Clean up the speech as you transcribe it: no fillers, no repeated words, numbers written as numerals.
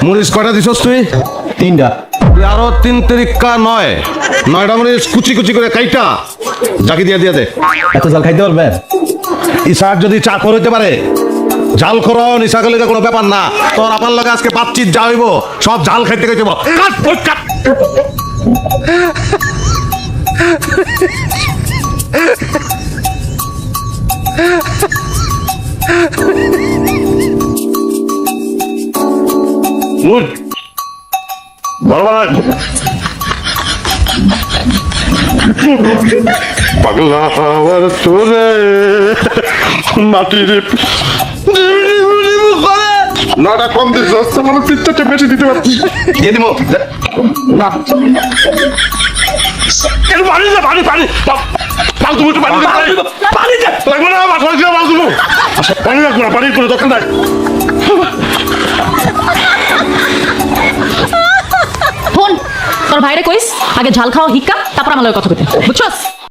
মরিচ কয়টা দিছস তুই? 3টা। তুই আরো 3 তিরিক্কা 9টা মরিচ কুচি কুচি করে কাইটা জাকি দিয়ে দিয়ে দে। এত জাল খাইতে পারবেন? ইসাক যদি চা করতে পারে জাল করো নিশাকের লেগে কোনো ব্যাপার না। তোর আপার লগে আজকে বাতচিত যা হইব সব জাল খাইতে খাইতে কাট কাট। Good. Bye-bye. পাগলা আমার তোরে মাটির নটা কম দিস আমার পিঠটা বেশি দিতে পারছি দিয়ে দিব না পানি দে পানি পানি পাল তুমি পানি পানি দে লাগবে না বাসা দিয়ে পাল তুমি পানি লাগবে না পানির কোনো দরকার নাই ফোন তোর ভাইরে কইস আগে ঝাল খাওয়া হিক্কা তারপর আমার লগে কথা কইতে বুঝছস